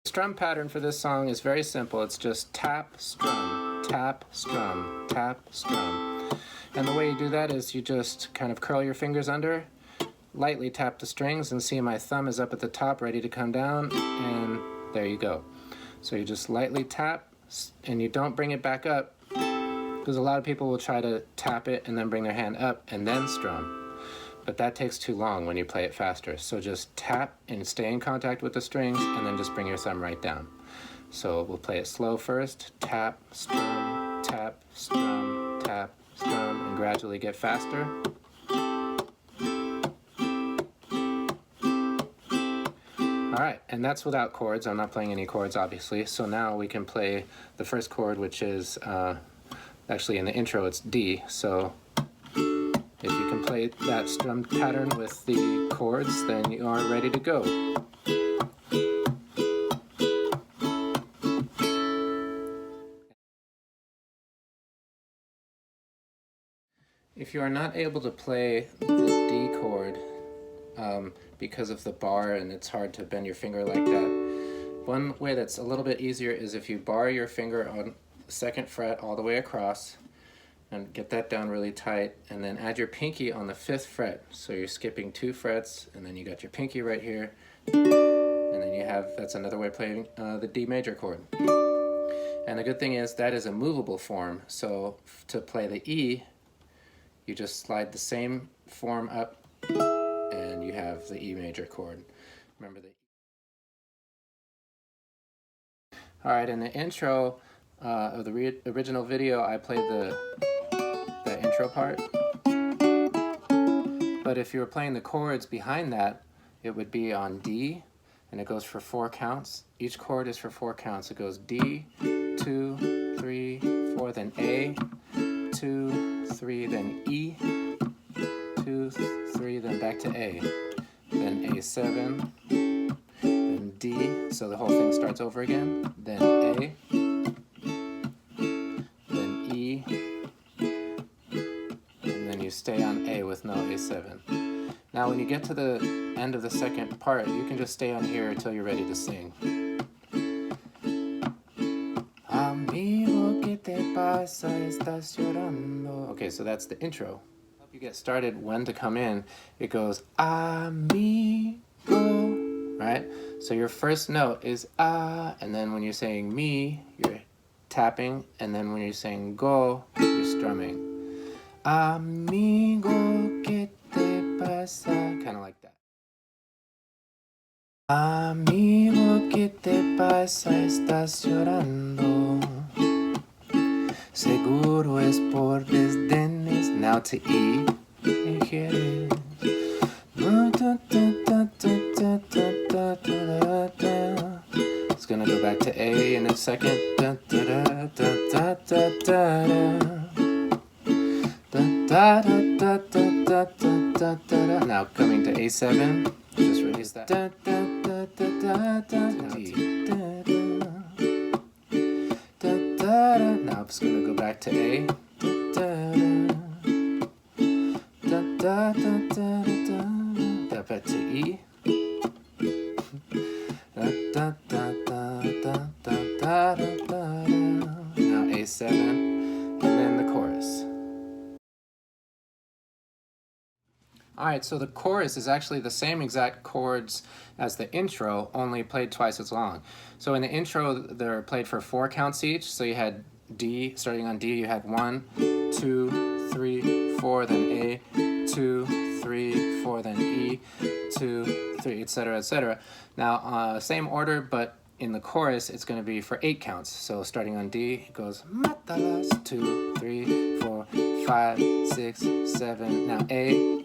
The strum pattern for this song is very simple. It's just tap, strum, tap, strum, tap, strum. And the way you do that is you just kind of curl your fingers under, lightly tap the strings, and see my thumb is up at the top ready to come down, and there you go. So you just lightly tap, and you don't bring it back up, because a lot of people will try to tap it and then bring their hand up and then strum. But that takes too long when you play it faster. So just tap and stay in contact with the strings, and then just bring your thumb right down. So we'll play it slow first. Tap, strum, tap, strum, tap, strum, and gradually get faster. Alright, and that's without chords. I'm not playing any chords, obviously. So now we can play the first chord, which is, actually in the intro it's D. So if you can play that strum pattern with the chords, then you are ready to go. If you are not able to play the D chord because of the bar and it's hard to bend your finger like that, one way that's a little bit easier is if you bar your finger on the 2nd fret all the way across, and get that down really tight, and then add your pinky on the 5th fret. So you're skipping 2 frets, and then you got your pinky right here, and then you have, that's another way of playing the D major chord. And the good thing is that is a movable form, so to play the E, you just slide the same form up, and you have the E major chord. Remember the Alright, in the intro of the original video, I played the intro part. But if you were playing the chords behind that, it would be on D, and it goes for 4 counts. Each chord is for 4 counts. It goes D, 2, 3, 4, then A, 2, 3, then E, 2, 3, then back to A, then A7, then D, so the whole thing starts over again, then A, then E, and then you stay on A with no A7. Now when you get to the end of the second part, you can just stay on here until you're ready to sing. Amigo, ¿qué te pasa? Estas llorando. Okay, so that's the intro. Help you get started when to come in. It goes Amigo, right? So your first note is and then when you're saying me, you're tapping, and then when you're saying go, you're strumming. Amigo, ¿qué te pasa? Kind of like that. Amigo, ¿qué te pasa? Estás llorando. Seguro es por desdenes. Now to E. Quieres. It's gonna go back to A in a second. Now coming to A7. Just release that. Now it's going to go back to A. Back to E. Now A7, and then the chorus. Alright, so the chorus is actually the same exact chords as the intro, only played twice as long. So in the intro, they're played for 4 counts each. So you had D, starting on D, you had 1, 2, 3, 4, then A, 2, 3, 4, then E, 2, 3, etc., etc. Now, same order, but in the chorus, it's going to be for 8 counts. So starting on D, it goes Mátalas, 2, 3, 4, 5, 6, 7. Now A,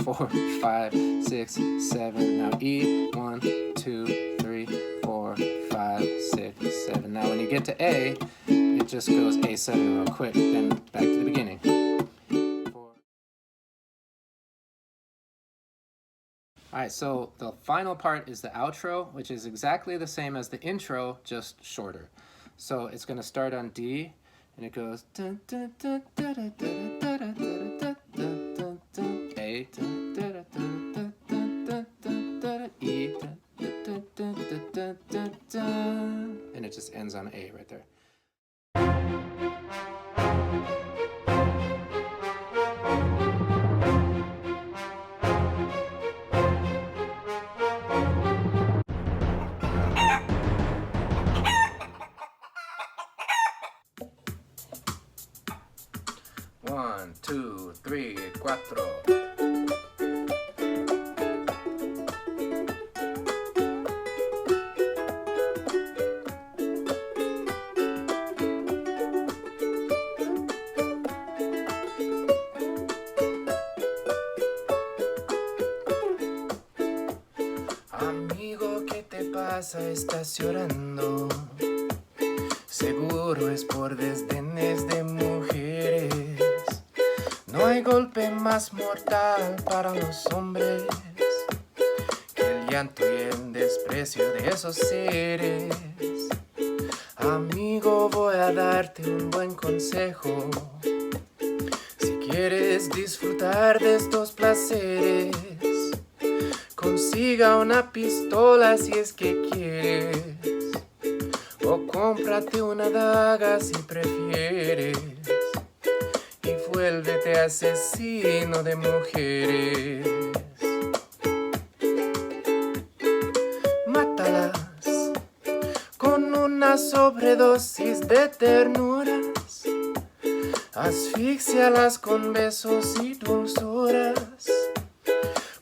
4, 5, 6, 7. Now E, 1, 2, 3, 4, 5, 6, 7. Now when you get to A, it just goes A7 real quick, then back to the beginning. Alright, so the final part is the outro, which is exactly the same as the intro, just shorter. So it's going to start on D, and it goes A, E, ends on A right there. One, two, three, cuatro. Amigo, ¿qué te pasa? Estás llorando. Seguro es por desdenes de mujeres. No hay golpe más mortal para los hombres que el llanto y el desprecio de esos seres. Amigo, voy a darte un buen consejo. Si quieres disfrutar de estos placeres, consiga una pistola si es que quieres, o cómprate una daga si prefieres, y vuelvete asesino de mujeres. Mátalas con una sobredosis de ternuras, asfíxialas con besos y dulzuras,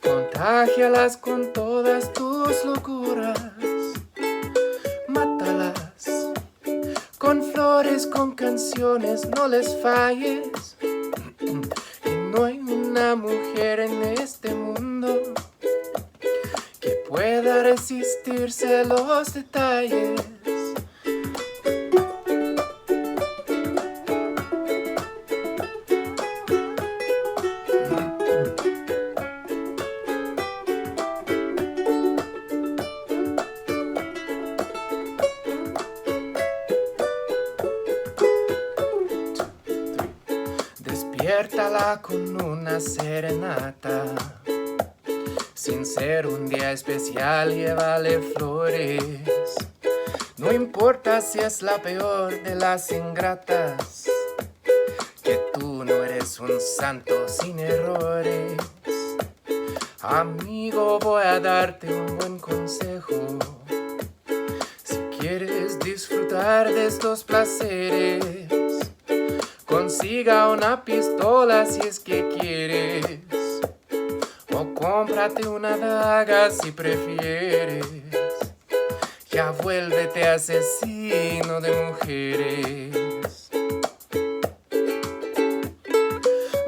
contágialas con todas tus locuras. Mátalas con flores, con canciones, no les falles. Y no hay una mujer en este mundo que pueda resistirse a los detalles. Despiértala con una serenata. Sin ser un día especial, llévale flores. No importa si es la peor de las ingratas, que tú no eres un santo sin errores. Amigo, voy a darte un buen consejo. Si quieres disfrutar de estos placeres, consiga una pistola si es que quieres, o cómprate una daga si prefieres. Ya vuélvete asesino de mujeres.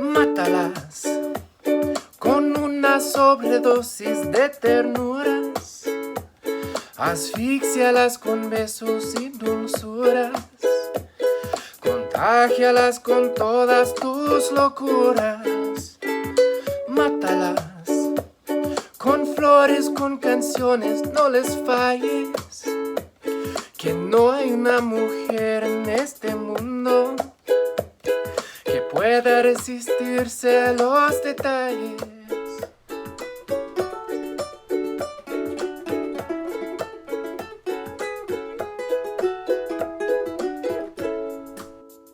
Mátalas con una sobredosis de ternuras, asfíxialas con besos y dulzuras, contágialas con todas tus locuras. Mátalas con flores, con canciones, no les falles. Que no hay una mujer en este mundo que pueda resistirse a los detalles.